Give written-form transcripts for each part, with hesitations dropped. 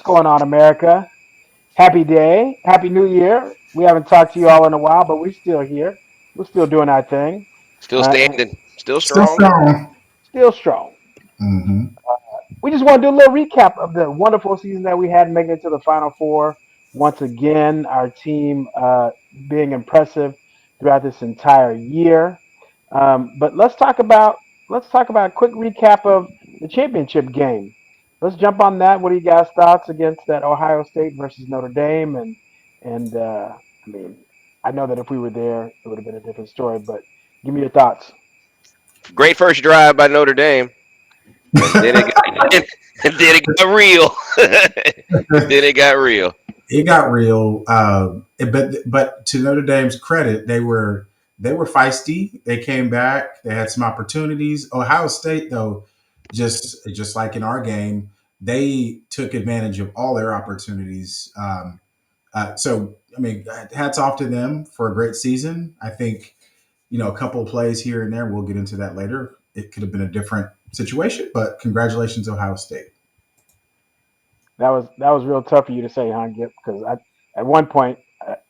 What's going on, America? Happy day. Happy New Year. We haven't talked to you all in a while, but we're still here. We're still doing our thing. Still And standing, still Still strong. strong. still strong. Mm-hmm. We just want to do a little recap of the wonderful season that we had making it to the Final Four. Once again, our team being impressive throughout this entire year. But let's talk about a quick recap of the championship game. Let's jump on that. What are you guys' thoughts against that Ohio State versus Notre Dame? And I mean, I know that if we were there, it would have been a different story. But give me your thoughts. Great first drive by Notre Dame, and then it got, and then it got real. Then it got real. It got real. But to Notre Dame's credit, they were feisty. They came back. They had some opportunities. Ohio State, though, just like in our game, they took advantage of all their opportunities. So I mean, hats off to them for a great season. I think a couple of plays here and there. We'll get into that later. It could have been a different situation, but congratulations, Ohio State. That was real tough for you to say, huh, Gip? Because at one point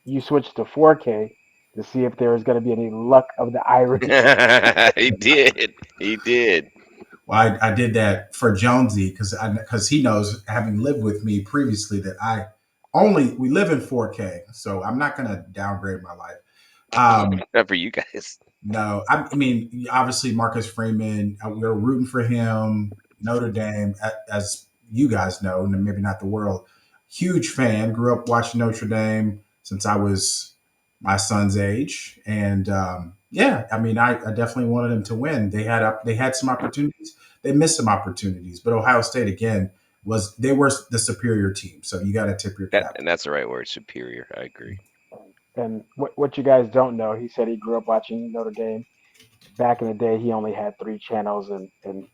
you switched to 4K to see if there was going to be any luck of the Irish. He did. He did. Well, I did that for Jonesy because he knows, having lived with me previously, that we live in 4K, so I'm not going to downgrade my life. Um, Not for you guys. no, I mean, obviously Marcus Freeman, we are rooting for him. Notre Dame, as you guys know, and maybe not the world, huge fan. Grew up watching Notre Dame since I was my son's age, and yeah, I mean, I definitely wanted them to win. They had some opportunities, they missed some opportunities, but Ohio State again they were the superior team. So you got to tip your That cap. and that's the right word. Superior. I agree. And what you guys don't know, he said he grew up watching Notre Dame. Back in the day, he only had three channels, and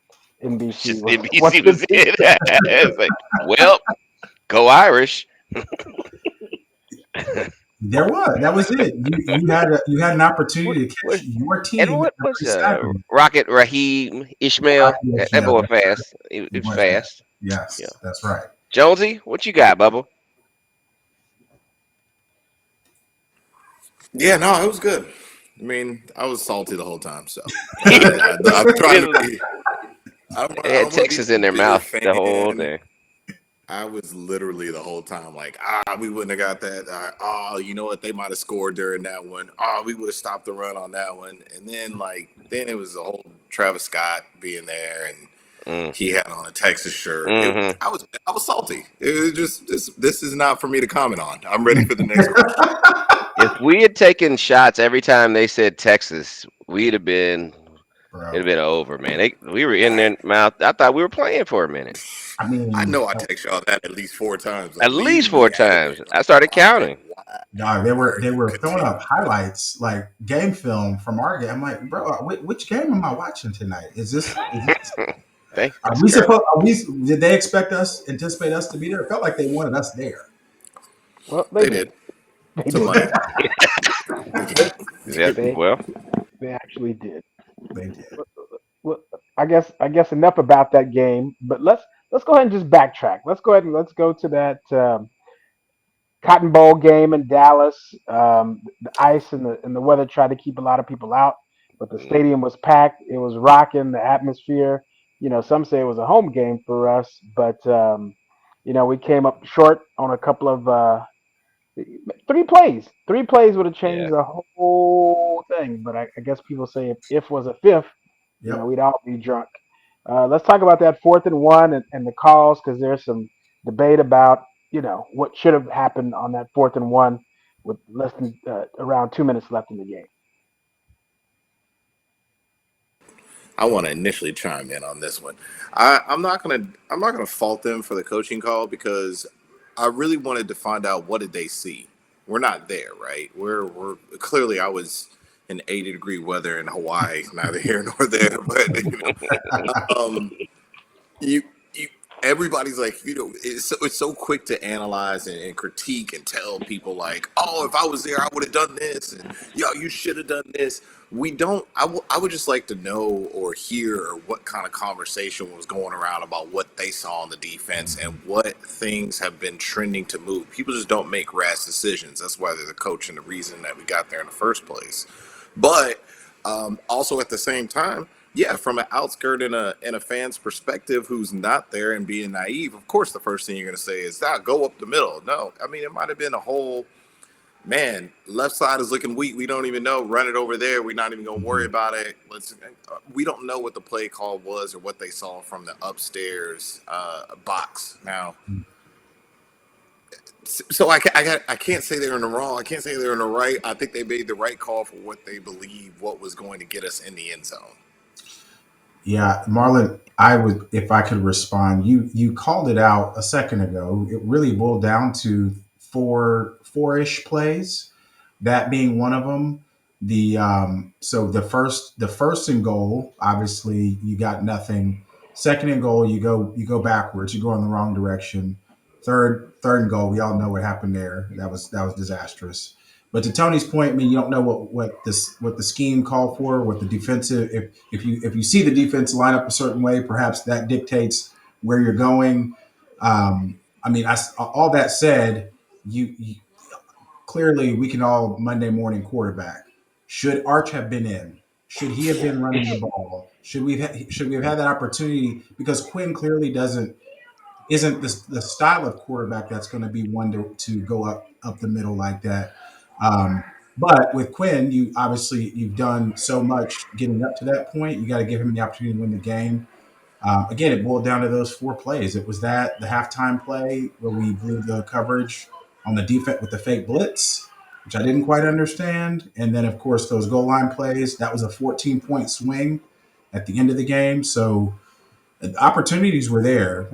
It's NBC just was NBC was the was big it. It's like, well, go Irish. That was it. You had an what, opportunity to what, catch your and team what was every Saturday. Rocket Raheem Ishmael? That Yeah, boy fast. He he was went fast. fast. Yeah. Yes, that's right. Jonesy, what you got, Bubba? Yeah, no, it was good. I mean, I was salty the whole time, so I'm trying to be. They I had don't want to be Texas in the their bitter mouth the whole fan. day. I was literally the whole time like, we wouldn't have got that. You know what? They might have scored during that one. We would have stopped the run on that one. And then it was the whole Travis Scott being there, and Mm. he had on a Texas shirt. Hmm. I was salty. It was just this is not for me to comment on. I'm ready for the next question. If we had taken shots every time they said Texas, we'd have been it'd have Bro. been over, man. We were in their mouth. I thought we were playing for a minute, I I mean, know I text y'all that at least 4 times. at Like, least leave four me out of times. it. I Like, started counting. dog, they why were are they you were throwing up continuing? highlights like game film from our game. I'm like, bro, which game am I watching tonight? Is this are That's we correct. supposed? Did they anticipate us to be there? It felt like they wanted us there. Well, they They did did. They some did. money. Yeah. They Well, they actually did. They did. Well, I guess enough about that game. But let's go ahead and just backtrack. Let's go ahead and let's go to that Cotton Bowl game in Dallas. The ice and the weather tried to keep a lot of people out, but the mm, stadium was packed. It was rocking. The atmosphere. Some say it was a home game for us, but we came up short on a couple of three plays. Three plays would have yeah. changed the whole thing. But I guess people say if was a fifth, Yep. we'd all be drunk. Let's talk about that 4th and 1 and the calls because there's some debate about what should have happened on that 4th and 1 with less than around 2 minutes left in the game. I want to initially chime in on this one. I'm not gonna fault them for the coaching call because I really wanted to find out what did they see. We're not there, right? We're clearly I was in 80-degree weather in Hawaii, neither here nor there. But um, you, you everybody's like, it's so quick to analyze and critique and tell people like, oh, if I was there, I would have done this, and you should have done this. We don't. I would just like to know or hear what kind of conversation was going around about what they saw on the defense and what things have been trending to move. People just don't make rash decisions. That's why they're the coach and the reason that we got there in the first place. But also at the same time, yeah, from an outskirt and a fan's perspective who's not there and being naive, of course the first thing you're going to say is, go up the middle. No, I mean, it might have been a whole, man, left side is looking weak. We don't even know. Run it over there. We're not even going to worry about it. We don't know what the play call was or what they saw from the upstairs box. Now, so I can't say they're in the wrong. I can't say they're in the right. I think they made the right call for what they believe what was going to get us in the end zone. Yeah, Marlon, I would, if I could respond, you called it out a second ago. It really boiled down to four-ish plays, that being one of them. So the first and goal, obviously you got nothing. Second and goal, you go backwards, you go in the wrong direction. Third and goal, we all know what happened there. That was disastrous. But to Tony's point, I mean, you don't know what the scheme called for, what the defensive. If you see the defense line up a certain way, perhaps that dictates where you're going. I mean, all that said, you clearly we can all Monday morning quarterback. Should Arch have been in? Should he have been running the ball? Should we have had that opportunity? Because Quinn clearly isn't the style of quarterback that's going to be one to go up the middle like that. But with Quinn, you've done so much getting up to that point. You got to give him the opportunity to win the game. Again, it boiled down to those four plays. It was the halftime play where we blew the coverage on the defense with the fake blitz, which I didn't quite understand, and then of course those goal line plays. That was a 14-point swing at the end of the game. So the opportunities were there.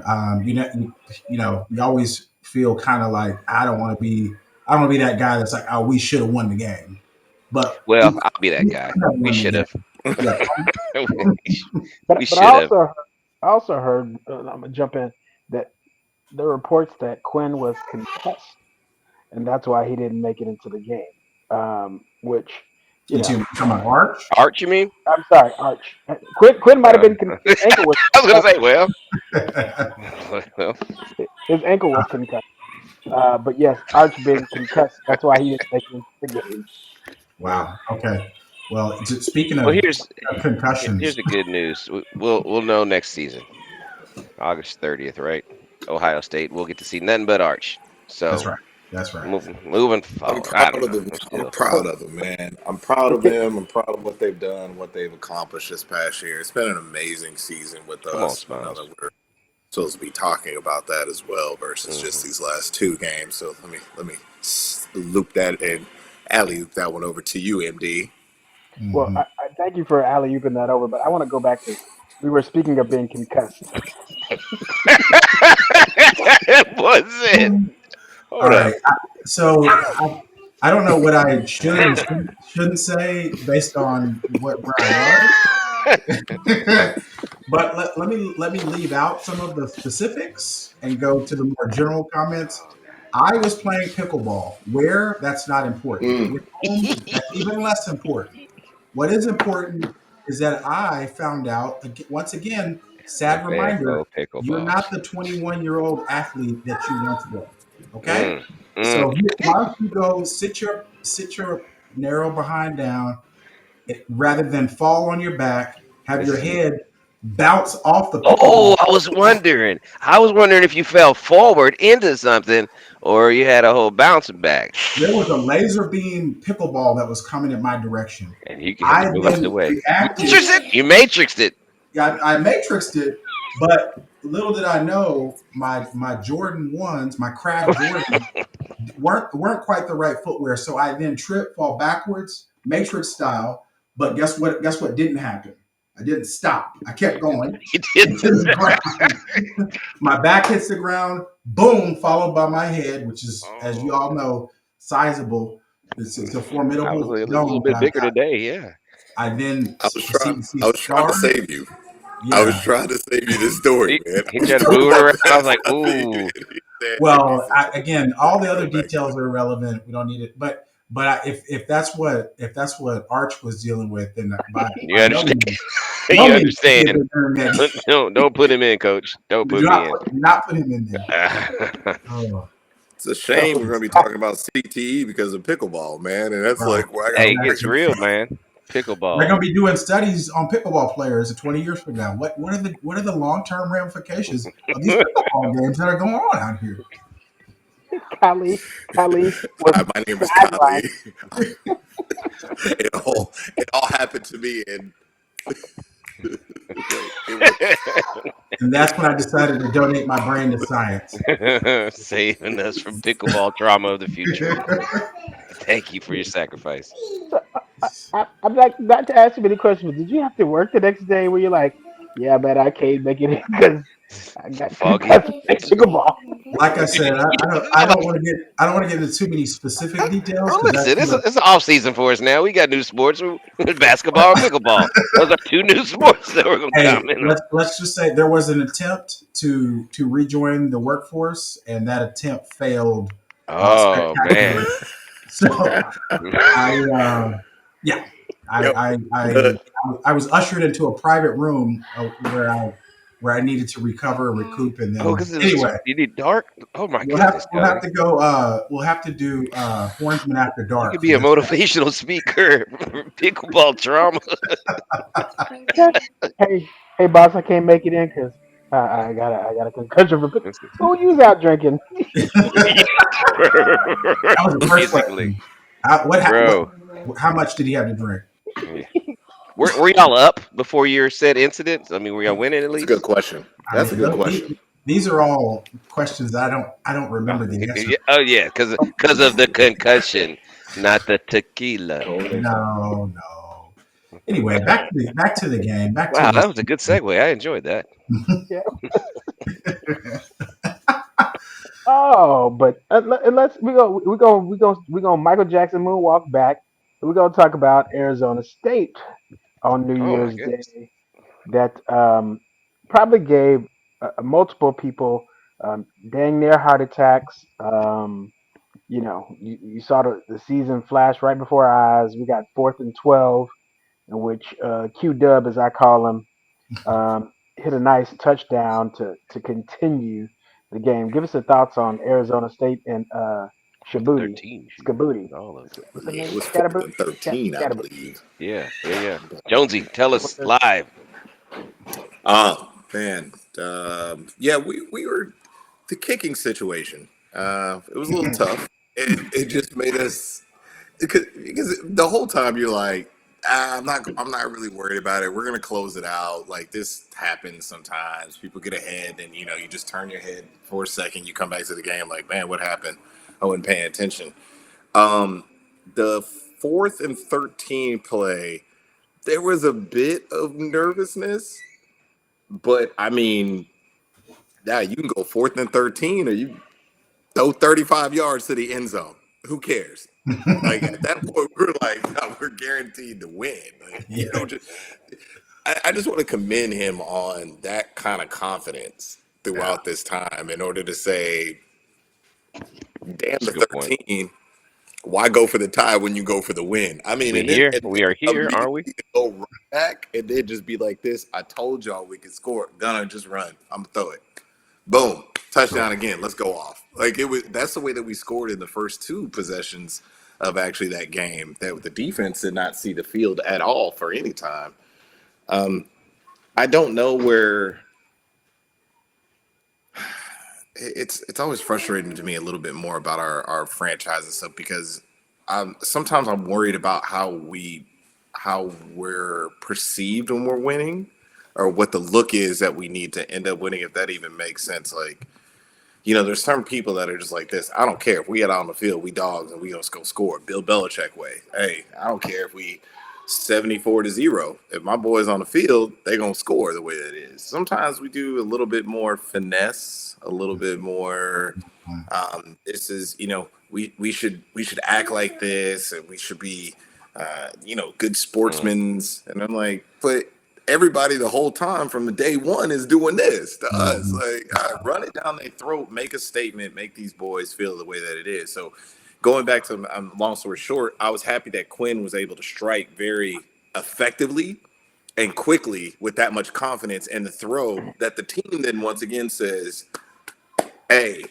You always feel kind of like I don't want to be that guy that's like, oh, we should have won the game, but Well, I'll be that we guy. could have We won the should game. have. Yeah, We But should have. I also heard I'm gonna jump in that the reports that Quinn was concussed, and that's why he didn't make it into the game. Which you you know, two come on, Arch. Arch, you mean? I'm sorry, Arch. Quinn might have Uh, been his ankle was I was gonna concussed. say, well, well, His ankle was concussed. But yes, Arch being concussed, that's why he didn't make it into the game. Wow. Okay. Well, speaking well. of Here's concussions, the good news. We'll know next season, August 30th, right? Ohio State. We'll get to see nothing but Arch. that's So right. That's right. moving I'm forward. I proud don't of know. them. I'm I'm still. proud So, of them, man. I'm proud so of can, them. I'm proud of what they've done, what they've accomplished this past year. It's been an amazing season with Come on, us. I know Smiles. that we're supposed to be talking about that as well versus just Hmm. these last two games. So let me loop that and alley loop that one over to you, MD. well, Hmm. I thank you for alley ooping that over, but I want to go back to we were speaking of being concussed. What's it? All Hold up. right. So I don't know what I should and shouldn't say based on where I was. But let me leave out some of the specifics and go to the more general comments. I was playing pickleball. Where, that's not important. Mm. With home, that's even less important. What is important is that I found out once again, The sad reminder, Bambo you're pickleball. not the 21-year-old athlete that you once were. Okay? Mm, mm. So why don't you go sit your narrow behind down, rather than fall on your back, have your It's, head bounce off the oh, pickleball. I was wondering. I was wondering if you fell forward into something or you had a whole bouncing back. There was a laser beam pickleball that was coming in my direction. And you had to I move out the then way. reacted. Matrixed it. You matrixed it. I matrixed it, but little did I know my Jordan ones, my cracked Jordan, weren't quite the right footwear. So I then trip, fall backwards, matrix style. But guess what? Guess what didn't happen? I didn't stop. I kept You did. going You did. into the ground. My back hits the ground, boom, followed by my head, which is, as you all Oh, know, sizable. It's a I was formidable a little dome that bit I've bigger got. today. Yeah. I then I was proceed trying. to see I was trying to scars. save you. I was Yeah. trying to save you this story, He, man. I he was tried to talking move it about around. I was like, Pascal. ooh. He said, he Well, said, again, all the other go back. details are irrelevant. We don't need it. But if that's what Arch was dealing with, then You by understand? no You means should he have understand? been during that. Don't put him in, coach. Don't Do put me in. not put him in there. Oh, It's a So, shame we're going to be exactly. talking about CTE because of pickleball, man. And that's Bro, like where I got Hey, to it bring gets exactly. it real, from. man. They're Pickleball. going to be doing studies on pickleball players 20 years from now. What are the long term ramifications of these pickleball games that are going on out here? Kali was Hi, my name is sidelined. Kali. It all happened to me, and wait, it was And that's when I decided to donate my brain to science. Saving us from pickleball trauma of the future. Thank you for your sacrifice. So I'm not to ask you many questions, but did you have to work the next day where you're like, yeah, man, I can't make it because I got Foggy. concussed by pickleball. Like I said, I don't want to get into too many specific details Well, because listen, that's it's, what. it's off season for us now. We got new sports, basketball and pickleball. Those are two new sports that we're gonna Hey, comment on. let's just say there was an attempt to rejoin the workforce, and that attempt failed Oh man. spectacularly. So I yeah, I, yep. I I The I was ushered into a private room where I needed to recover and recoup, and Oh, then because it was too anyway, you need dark. Oh my goodness, we'll have Kelly. to go. We'll have to do Hornsmen After You could Dark for be a this. motivational speaker for pickleball trauma. Hey, hey, boss, I can't make it in because I got a concussion from pickle. Who you was out drinking? That was the first Basically, question. What? bro. How much did he have to drink? Yeah. Were y'all up before your said incident? I mean, were y'all winning at That's a good least? question. I That's a mean, good question. these are all questions that I don't Oh, remember the answer. yeah, oh yeah, because of the concussion, not the tequila. No, no. Anyway, back to the game. Back to Wow, this. that was a good segue. I enjoyed that. Yeah. Oh, but let's we go Michael Jackson moonwalk back. We're gonna talk about Arizona State on New Oh my Year's goodness. Day that probably gave multiple people dang near heart attacks. You saw the season flash right before our eyes. We got 4th and 12, in which Q Dub, as I call him, hit a nice touchdown to continue the game. Give us your thoughts on Arizona State and Fourth and Shabuti, 13. Shoot, Skabuti. all of them. What's the Yeah, it name? was fourth Scatterboo? and 13, I Scatterboo. believe. Yeah, yeah, yeah. Jonesy, tell us What's live. Oh man, yeah, we were the kicking situation. It was a little tough. It just made us because the whole time you're like, I'm not really worried about it. We're gonna close it out. Like this happens sometimes. People get ahead, and you just turn your head for a second. You come back to the game like, man, what happened? I wasn't paying attention. Um, the 4th and 13 play, there was a bit of nervousness, but I mean, yeah, you can go 4th and 13, or you throw 35 yards to the end zone. Who cares? Like at that point, we're like, no, we're guaranteed to win. Like, Yeah, I just want to commend him on that kind of confidence Yeah, throughout this time in order to say, damn that's a the good point. 13, why go for the tie when you go for the win? I mean, We and then here. and We then are here, aren't we? immediately go right back and then just be like this. I told y'all we could score. Gonna just run. I'm gonna throw it. Boom. Touchdown again. Let's go off. Like it was that's the way that we scored in the first two possessions of actually that game. That the defense did not see the field at all for any time. I don't know where it's always frustrating to me a little bit more about our franchise and stuff because sometimes I'm worried about how we're perceived when we're winning or what the look is that we need to end up winning, if that even makes sense. Like, there's certain people that are just like this. I don't care if we get out on the field, we dogs, and we gonna go score. Bill Belichick way. Hey, I don't care if we 74-0. If my boys on the field, they gonna score the way that it is. Sometimes we do a little bit more finesse, a little bit more. This is, we should act like this, and we should be, good Mm. sportsmen. And I'm like, but everybody the whole time from the day one is doing this to us. Mhm. Like, run it down their throat, make a statement, make these boys feel the way that it is. So, going back to long story short, I was happy that Quinn was able to strike very effectively and quickly with that much confidence and the throw that the team then once again says, hey,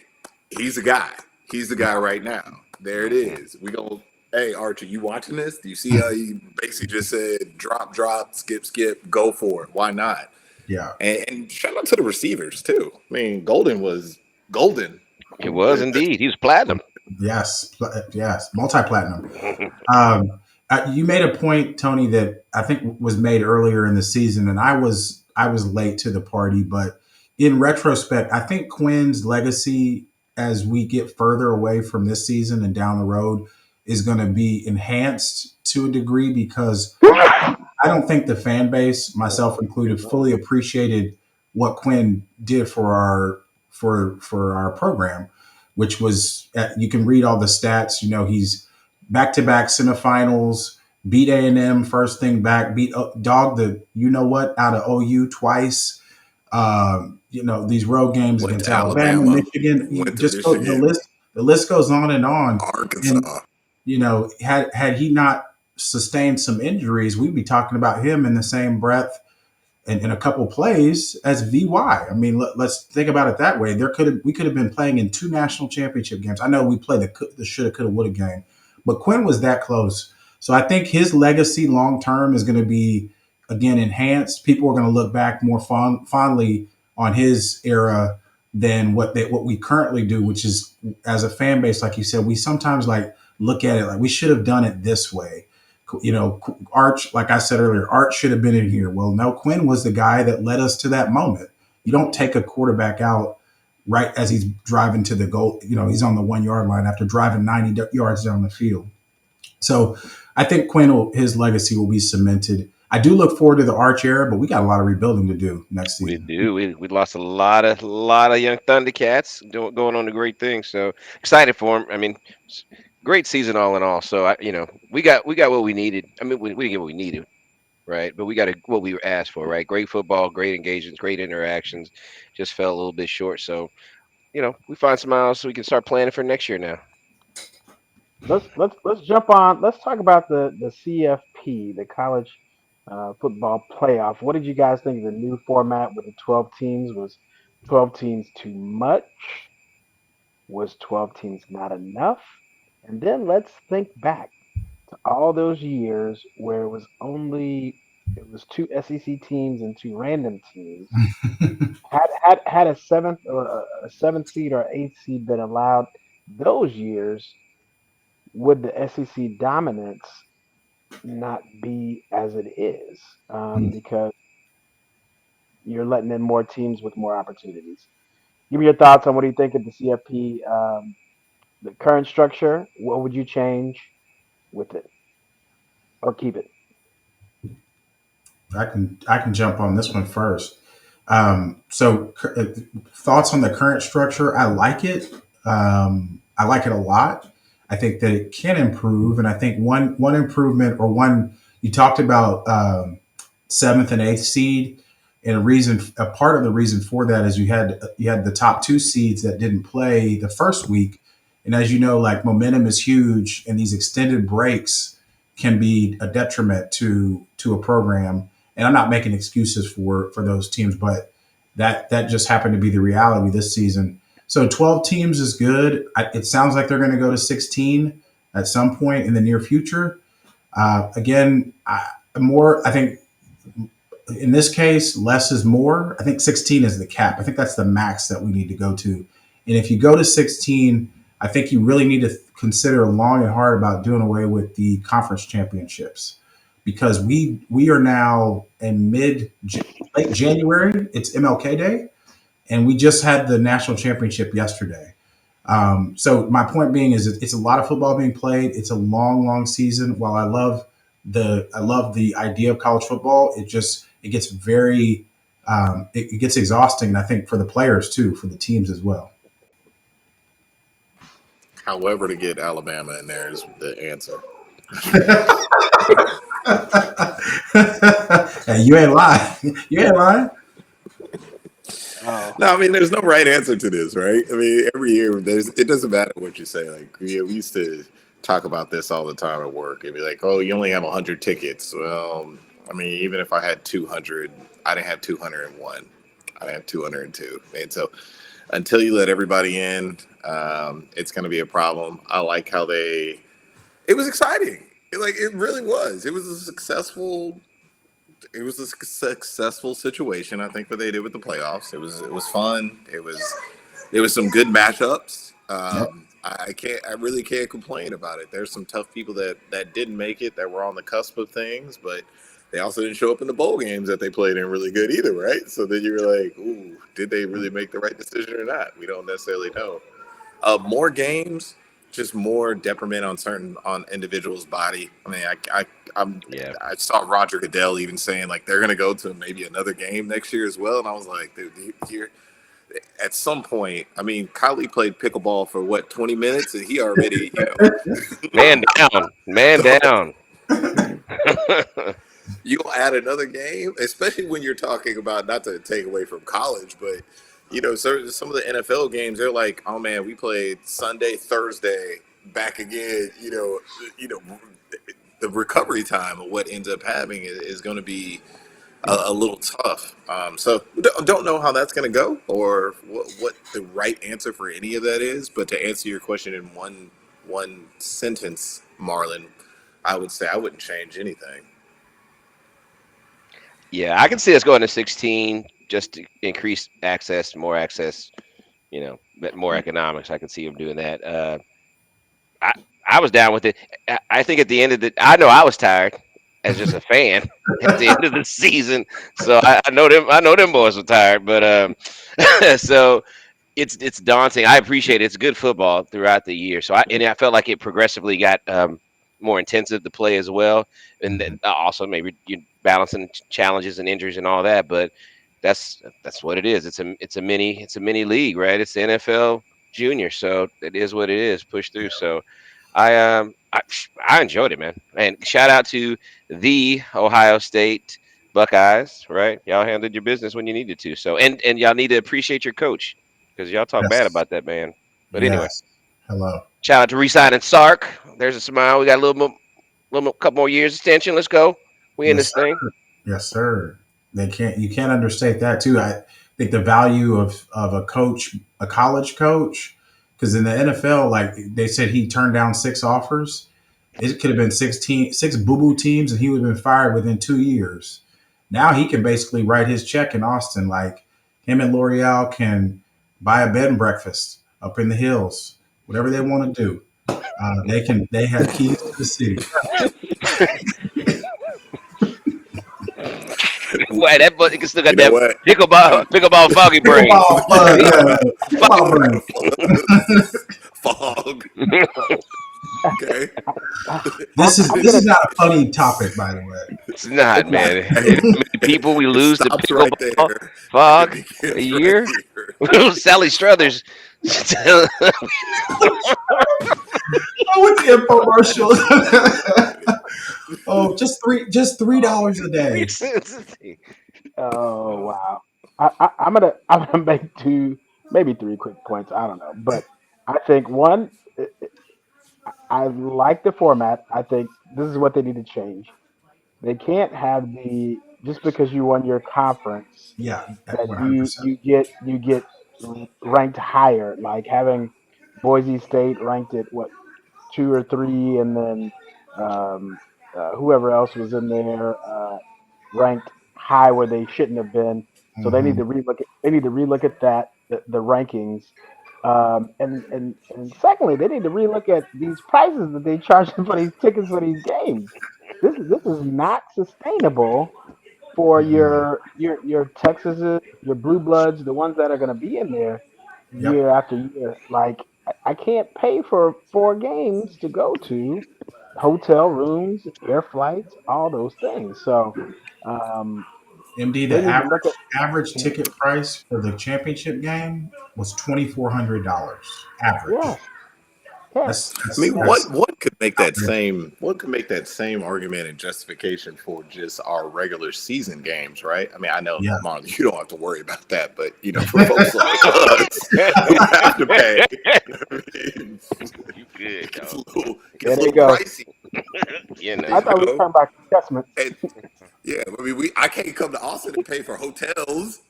he's the guy. He's the guy right now. There it is. We go, hey, Archie, you watching this? Do you see how he basically just said drop, drop, skip, skip, go for it? Why not? Yeah. And shout out to the receivers too. I mean, Golden was golden. It was indeed. He was platinum. Yes, multi-platinum. Um, you made a point, Tony, that I think was made earlier in the season, and I was late to the party. But in retrospect, I think Quinn's legacy, as we get further away from this season and down the road, is going to be enhanced to a degree because I don't think the fan base, myself included, fully appreciated what Quinn did for our program, which was you can read all the stats. You know, he's back to back semifinals, beat A&M first thing back, beat dog the you know what out of OU twice. These road games Went against to Alabama, Alabama, Michigan, went to just go, the Michigan, list goes on and on. And Arkansas. had he not sustained some injuries, we'd be talking about him in the same breath and in a couple plays as VY. I mean, let's think about it that way. We could have been playing in two national championship games. I know we played the shoulda, coulda, woulda game, but Quinn was that close. So I think his legacy long term is going to be again enhanced. People are going to look back more fondly on his era than what we currently do, which is as a fan base, like you said, we sometimes like look at it like we should have done it this way. Arch, like I said earlier, Arch should have been in here. Well, no, Quinn was the guy that led us to that moment. You don't take a quarterback out right as he's driving to the goal. He's on the 1 yard line after driving 90 yards down the field. So I think his legacy will be cemented. I do look forward to the Arch era, but we got a lot of rebuilding to do next We season. do. We lost a lot of young Thundercats going on to great things. So excited for them. I mean, great season all in all. So we got what we needed. I mean, we didn't get what we needed, right? But we got what we were asked for, right? Great football, great engagements, great interactions. Just fell a little bit short. So we find some miles so we can start planning for next year now. Let's jump on. Let's talk about the CFP, the college football playoff. What did you guys think of the new format with the 12 teams? Was 12 teams too much? Was 12 teams not enough? And then let's think back to all those years where it was two SEC teams and two random teams. Had a seventh or a seventh seed or eighth seed been allowed those years, would the SEC dominance not be as it is? Because you're letting in more teams with more opportunities. Give me your thoughts on what do you think of the CFP, the current structure. What would you change with it or keep it? I can jump on this one first. Thoughts on the current structure? I like it. I like it a lot. I think that it can improve, and I think one improvement or one you talked about seventh and eighth seed, and a part of the reason for that is you had the top two seeds that didn't play the first week, and as you know, like momentum is huge, and these extended breaks can be a detriment to a program. And I'm not making excuses for those teams, but that just happened to be the reality this season. So 12 teams is good. It sounds like they're going to go to 16 at some point in the near future. Again, more. I think in this case, less is more. I think 16 is the cap. I think that's the max that we need to go to. And if you go to 16, I think you really need to consider long and hard about doing away with the conference championships because we are now in late January. It's MLK Day, and we just had the national championship yesterday. So my point being is it's a lot of football being played. It's a long, long season. While I love the idea of college football, it gets very it gets exhausting. And I think for the players too, for the teams as well. However, to get Alabama in there is the answer. Hey, you ain't lying. You ain't lying. Oh, No, I mean, there's no right answer to this, right? I mean, every year there's. It doesn't matter what you say. Like we used to talk about this all the time at work. It'd be like, "Oh, you only have 100 tickets." Well, I mean, even if I had 200, I didn't have 201. I have 202. And so, until you let everybody in, it's going to be a problem. I like how they. It was exciting. It really was. It was a successful. It was a successful situation. I think what they did with the playoffs. It was fun. There was some good matchups. Yep. I can't. I really can't complain about it. There's some tough people that didn't make it, that were on the cusp of things, but they also didn't show up in the bowl games that they played in really good either, right? So then you were like, "Ooh, did they really make the right decision or not?" We don't necessarily know. More games, just more detriment on certain on individuals' body. I mean, I'm, Yeah. I saw Roger Goodell even saying like they're going to go to maybe another game next year as well, and I was like, dude, here at some point, I mean, Kylie played pickleball for what 20 minutes, and he already, Man down. Man so down. you'll add another game, especially when you're talking about not to take away from college, but some of the NFL games, they're like, oh man, we played Sunday, Thursday, back again. The recovery time of what ends up having is going to be a little tough. So don't know how that's going to go or what the right answer for any of that is. But to answer your question in one sentence, Marlon, I would say I wouldn't change anything. Yeah, I can see us going to 16 just to increase access, more access, more economics. I can see them doing that. I I was down with it. I think at the end of the, I know I was tired as just a fan at the end of the season. So I know them. I know them boys were tired, but so it's daunting. I appreciate it. It's good football throughout the year. I felt like it progressively got more intensive to play as well, and then Mhm. also maybe you balancing challenges and injuries and all that. But that's what it is. It's a mini league, right? It's the NFL junior, so it is what it is. Push through. So I enjoyed it, man. And shout out to the Ohio State Buckeyes, right? Y'all handled your business when you needed to. So and y'all need to appreciate your coach because y'all talk bad Yes. about that man. But anyway, Yes. Hello. shout out to resigning Sark. There's a smile. We got a couple more years extension. Let's go. We in Yes, this sir. thing. Yes, sir. They can't. You can't understate that too. I think the value of a coach, a college coach, because in the NFL, like they said, he turned down 6 offers. It could have been 6 boo boo teams, and he would have been fired within 2 years. Now he can basically write his check in Austin. Like him and L'Oreal can buy a bed and breakfast up in the hills, whatever they want to do. They can. They have keys to the city. Wait, that boy still got You know that what? pickleball I'm pickleball foggy brain. Pickleball, yeah, pickleball brain. fog. Okay. This is not a funny topic, by the way. It's not, It's not. man. You know how many people we It lose to stops right pickleball there, and it fog a begins right year? here. Sally Struthers. Oh, with the infomercials. Oh, just $3 a day. oh Uh, wow. I'm gonna make two, maybe three quick points. I don't know, but I think one, I like the format. I think this is what they need to change. They can't have the just because you won your conference Yeah, that one hundred you percent. you get ranked higher, like having Boise State ranked at what 2 or 3, and then um, whoever else was in there ranked high where they shouldn't have been. So Mm-hmm. they need to relook at that the rankings, and secondly, they need to relook at these prices that they charge for these tickets for these games. This is not sustainable for Mm-mm. your Texases, your blue bloods, the ones that are going to be in there Yep. year after year. Like I can't pay for 4 games to go to, hotel rooms, air flights, all those things. So um, MD, they the need to look at average ticket price for the championship game was $2,400. Average. yes, Yeah, That's I mean, that's outrageous. what could make that same argument and justification for just our regular season games, right? I mean, I know, Yeah. Mom, you don't have to worry about that, but for folks like us who have to pay, I mean, You good, dog? gets there a they little go. pricey, You I know. thought we were talking about adjustments, and yeah, I mean, we I can't come to Austin and pay for hotels.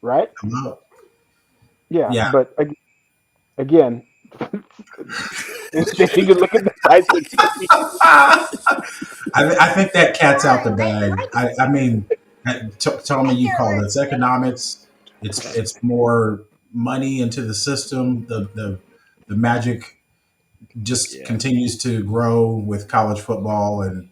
right? Hello. Yeah, Yeah. but again, you can look at the price of tea. I think that cat's out the bag. I mean, tell me you call it. It's economics. It's more money into the system. The magic just Yeah. continues to grow with college football, and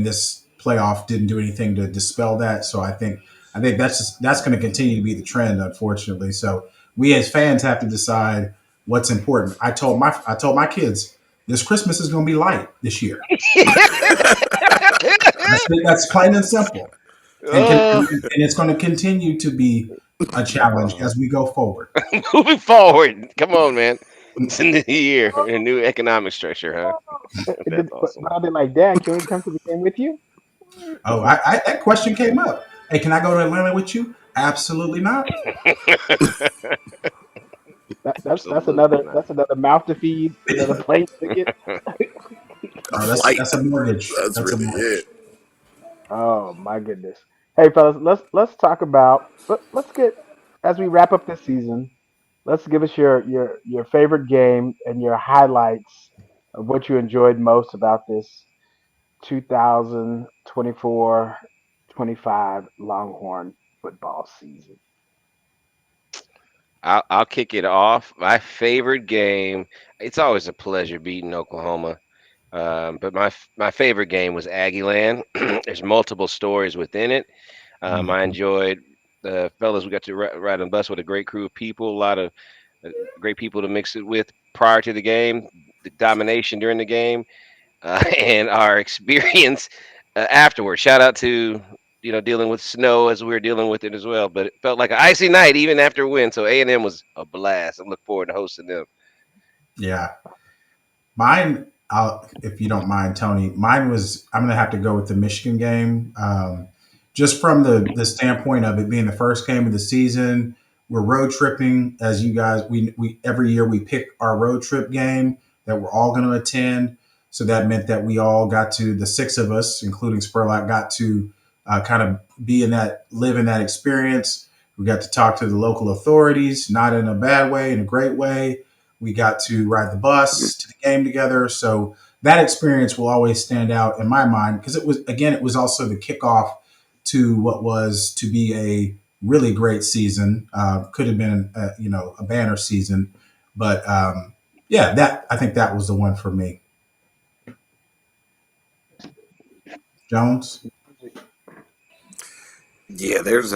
this playoff didn't do anything to dispel that. So I think that's going to continue to be the trend, unfortunately. So we as fans have to decide what's important. I told my kids this Christmas is going to be light this year. That's plain and simple, Oh, and it's going to continue to be a challenge oh. as we go forward. Moving forward. Come on, man. It's a new year, a new economic structure, huh? That's But awesome. I'll be like, Dad, can we come to the game with you? Oh, that question came up. Hey, can I go to Atlanta with you? Absolutely not. Absolutely not. That's another mouth to feed, another plane ticket. A Oh, that's flight. a mortgage. That's That's a really mortgage. it. Oh my goodness. Hey fellas, let's talk about let's get as we wrap up this season. Let's give us your favorite game and your highlights of what you enjoyed most about this 2024-25 Longhorn football season. I'll kick it off. My favorite game. It's always a pleasure beating Oklahoma. But my favorite game was Aggieland. There's multiple stories within it. I Mhm. enjoyed the fellas. We got to ride on the bus with a great crew of people. A lot of great people to mix it with prior to the game. The domination during the game, and our experience afterwards. Shout out to dealing with snow as we were dealing with it as well. But it felt like an icy night even after a win. So A&M was a blast. I look forward to hosting them. Yeah. Mine, if you don't mind, Tony, mine was, I'm going to have to go with the Michigan game. Just from the standpoint of it being the first game of the season, we're road tripping. As you guys, we every year we pick our road trip game that we're all going to attend. So that meant that we all got to, the six of us, including Spurlock, got to kind of live in that experience. We got to talk to the local authorities, not in a bad way, in a great way. We got to ride the bus to the game together. So that experience will always stand out in my mind because it was also the kickoff to what was to be a really great season. Could have been, a banner season, but yeah, that I think that was the one for me. Jones. Yeah, there's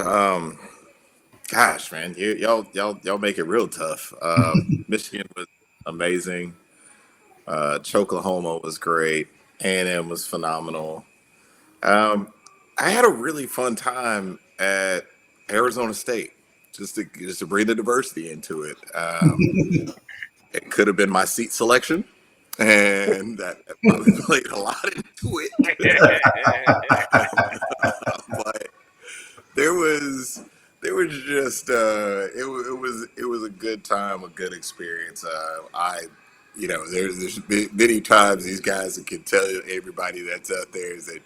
gosh, man, y'all make it real tough. Michigan was amazing. Oklahoma was great. A&M was phenomenal. Um, I had a really fun time at Arizona State. Just to bring the diversity into it. It could have been my seat selection, and that probably played a lot into it. But there was there was just it was a good time, a good experience. I there's been many times these guys can tell everybody that's out there is that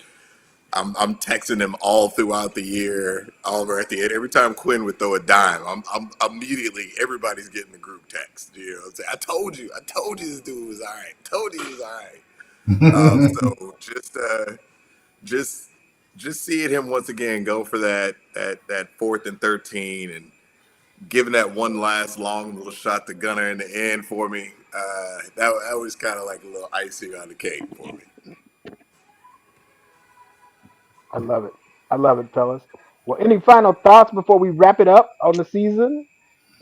I'm texting them all throughout the year, Oliver at the end. Every time Quinn would throw a dime, I'm immediately everybody's getting the group text. Say, I told you this dude was all right. Told you he was all right. So just just seeing him once again go for that 4th and 13 and giving that one last long little shot to Gunner in the end for me. That was kind of like a little icing on the cake for me. I love it. I love it, fellas. Well, any final thoughts before we wrap it up on the season?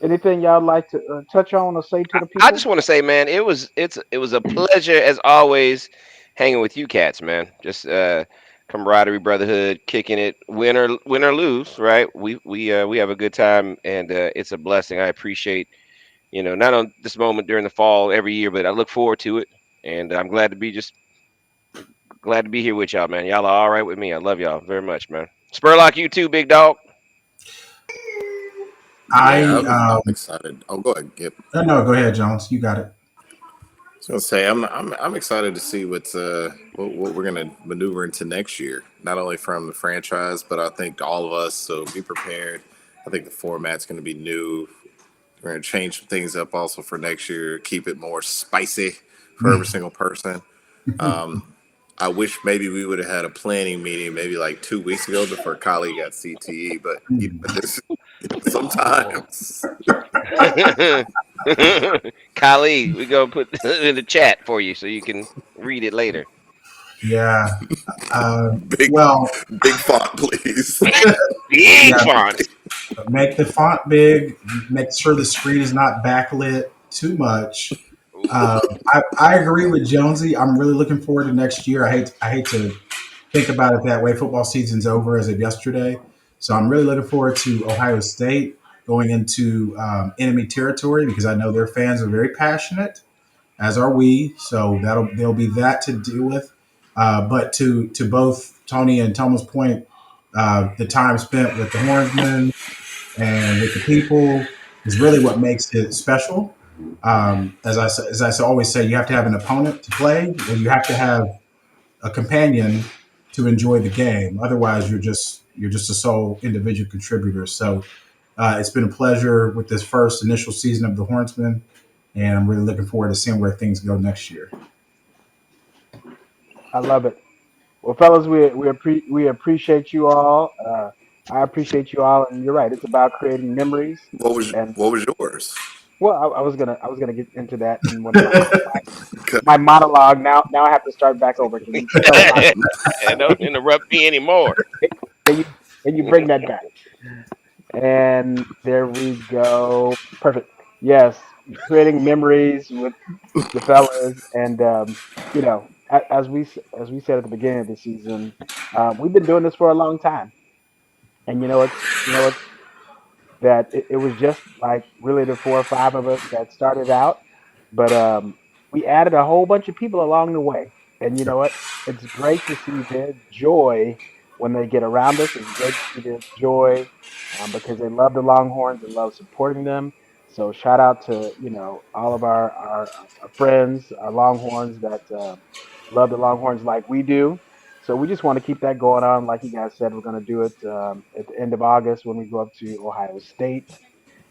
Anything y'all like to touch on or say to the I just people? want to say, man, it was a pleasure as always hanging with you cats, man. Just camaraderie, brotherhood, kicking it, win or lose, right? We have a good time, and it's a blessing. I appreciate not on this moment during the fall every year, but I look forward to it, and I'm glad to be here with y'all, man. Y'all are all right with me. I love y'all very much, man. Spurlock, you too, big dog. I Yeah, I'm excited. Oh, go ahead. Yep. no, go ahead, Jones. You got it. I was gonna say I'm excited to see what we're gonna maneuver into next year. Not only from the franchise, but I think all of us. So be prepared. I think the format's gonna be new. We're gonna change some things up also for next year. Keep it more spicy for every single person. I wish maybe we would have had a planning meeting maybe like 2 weeks ago before Kylie got CTE. But this Oh. sometimes Khalid, we're gonna put in the chat for you so you can read it later. Yeah. big Well, big font, please. Big yeah. font. Make the font big. Make sure the screen is not backlit too much. Ooh. I agree with Jonesy. I'm really looking forward to next year. I hate to think about it that way. Football season's over as of yesterday, so I'm really looking forward to Ohio State going into enemy territory because I know their fans are very passionate, as are we. So there'll be that to deal with. But to both Tony and Thomas' point, the time spent with the Hornsmen and with the people is really what makes it special. As I always say, you have to have an opponent to play, or you have to have a companion to enjoy the game. Otherwise, you're just a sole individual contributor. So it's been a pleasure with this first initial season of the Hornsmen, and I'm really looking forward to seeing where things go next year. I love it. Well, fellas, we appreciate you all. I appreciate you all, and you're right. It's about creating memories. And What was yours? well, I was gonna get into that in one of my monologue. Now I have to start back over. Can you tell me my? And don't interrupt me anymore. Can you can you bring that back? And there we go. Perfect. Yes, creating memories with the fellas, and as we said at the beginning of the season, we've been doing this for a long time, and it's that it was just like really the four or five of us that started out, but we added a whole bunch of people along the way. And you know what? It's great to see their joy when they get around us. It's great to see their joy because they love the Longhorns and love supporting them. So shout out to all of our friends, our Longhorns that love the Longhorns like we do. So we just want to keep that going on. Like you guys said, we're going to do it at the end of August when we go up to Ohio State,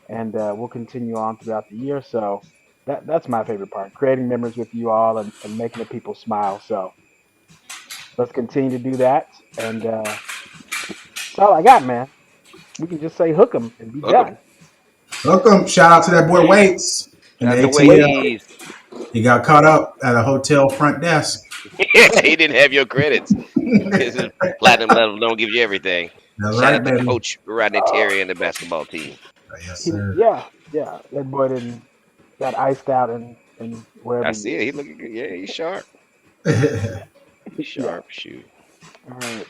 and we'll continue on throughout the year. So that's my favorite part: creating memories with you all and making the people smile. So let's continue to do that, and that's all I got, man. We can just say hook 'em and be Welcome. done. Welcome. Shout out to that boy Waits in Shout the out to Wait, ATL. Waze. He got caught up at a hotel front desk. He didn't have your credits. This is platinum level. Don't give you everything. That's Shout right, out to baby. Coach Rodney uh, Terry and the basketball team. Yes, he, sir. yeah, yeah, that boy didn't got iced out and I wherever he see it. He is. looking good. Yeah, he's sharp. He's Yeah. sharp. Shoot. All right.